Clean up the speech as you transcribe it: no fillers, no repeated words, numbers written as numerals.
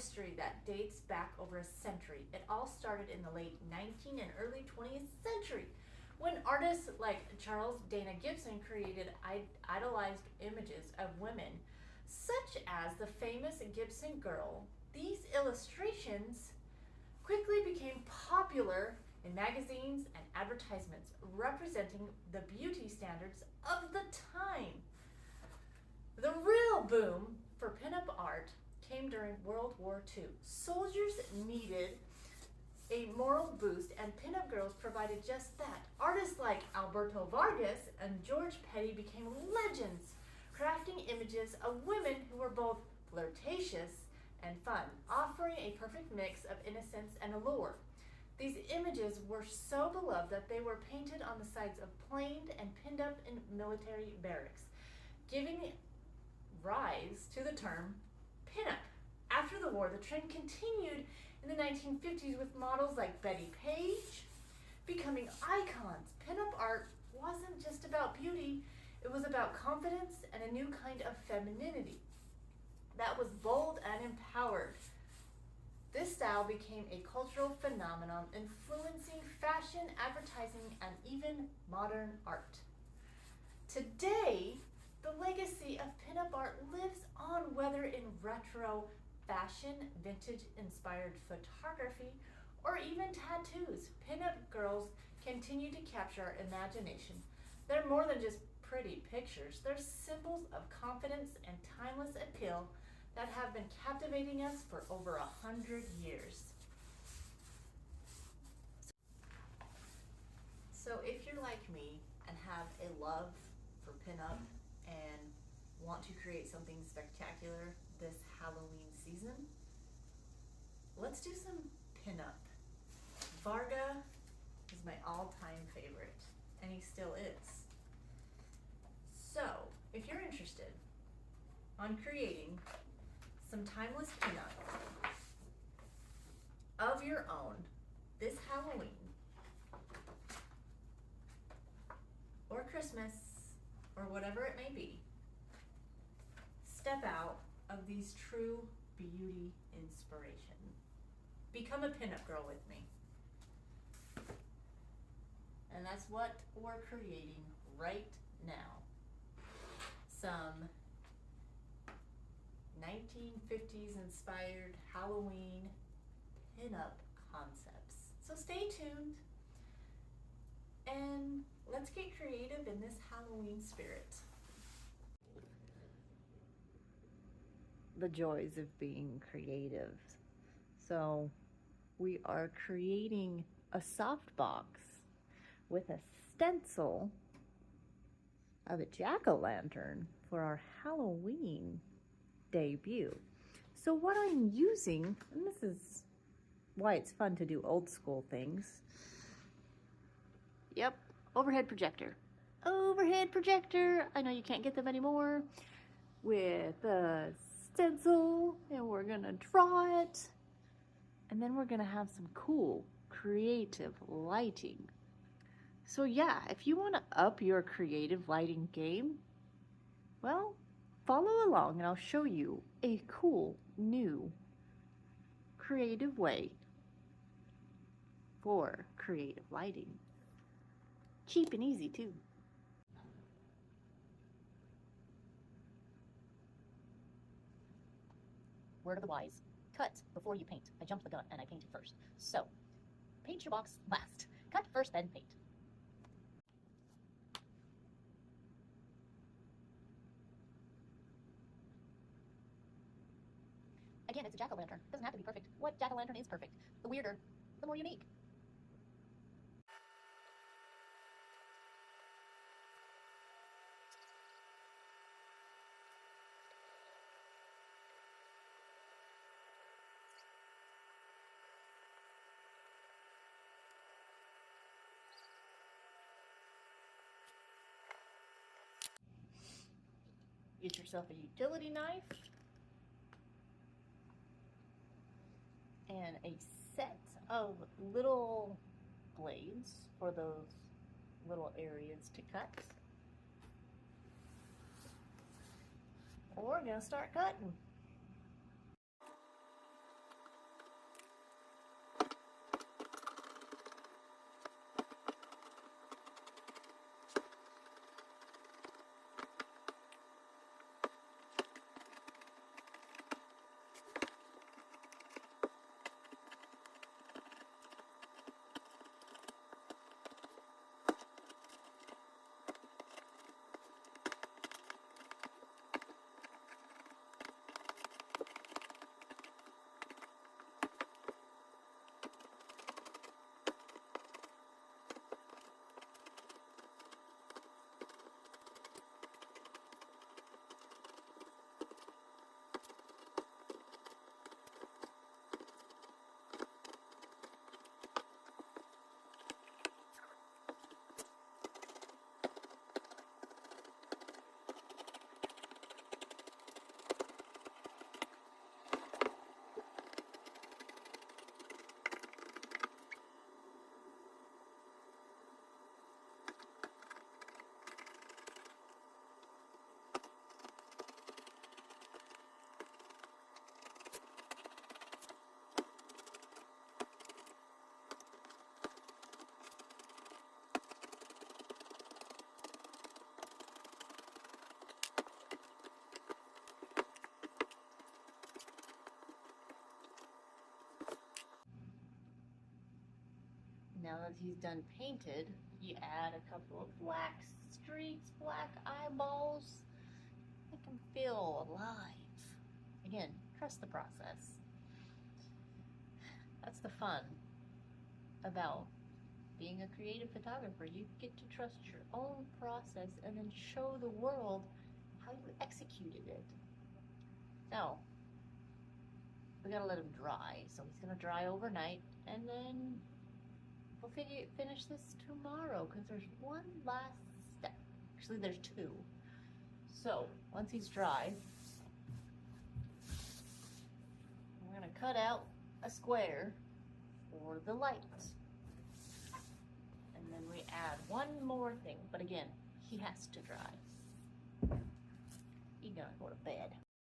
history that dates back over a century. It all started in the late 19th and early 20th century when artists like Charles Dana Gibson created idolized images of women, such as the famous Gibson girl. These illustrations quickly became popular in magazines and advertisements, representing the beauty standards of the time. The real boom for pinup art came during World War II. Soldiers needed a moral boost, and pinup girls provided just that. Artists like Alberto Vargas and George Petty became legends, crafting images of women who were both flirtatious and fun, offering a perfect mix of innocence and allure. These images were so beloved that they were painted on the sides of planes and pinned up in military barracks, giving rise to the term pinup. After the war, the trend continued in the 1950s with models like Betty Page becoming icons. Pinup art wasn't just about beauty, it was about confidence and a new kind of femininity that was bold and empowered. This style became a cultural phenomenon, influencing fashion, advertising, and even modern art. Today, the legacy of pinup art lives on, whether in retro fashion, vintage-inspired photography, or even tattoos. Pinup girls continue to capture our imagination. They're more than just pretty pictures. They're symbols of confidence and timeless appeal that have been captivating us for over 100 years. So if you're like me and have a love for pinup and want to create something spectacular this Halloween season, let's do some pinup. Varga is my all-time favorite, and he still is. So if you're interested on creating some timeless pinup of your own this Halloween or Christmas or whatever it may be, step out of these true beauty inspiration. Become a pinup girl with me. And that's what we're creating right now. Some 1950s inspired Halloween pinup concepts. So stay tuned and let's get creative in this Halloween spirit. The joys of being creative. So we are creating a softbox with a stencil of a jack-o'-lantern for our Halloween debut. So what I'm using, and this is why it's fun to do old school things. Yep, overhead projector. Overhead projector. I know you can't get them anymore. With a stencil, and we're gonna draw it. And then we're gonna have some cool, creative lighting. So yeah, if you wanna up your creative lighting game, well, follow along and I'll show you a cool, new, creative way for creative lighting. Cheap and easy too. Word of the wise, cut before you paint. I jumped the gun and I painted first. So, paint your box last. Cut first, then paint. Again, it's a jack-o'-lantern. It doesn't have to be perfect. What jack-o'-lantern is perfect? The weirder, the more unique. Get yourself a utility knife and a set of little blades for those little areas to cut. We're gonna start cutting. he's done painted, you add a couple of black streaks, black eyeballs. Make him feel alive. Again, trust the process. That's the fun about being a creative photographer. You get to trust your own process and then show the world how you executed it. Now, we gotta let him dry. So he's gonna dry overnight, and then we'll finish this tomorrow because there's one last step. Actually, there's two. So once he's dry, we're gonna cut out a square for the lights. And then we add one more thing, but again, he has to dry. He's gonna go to bed.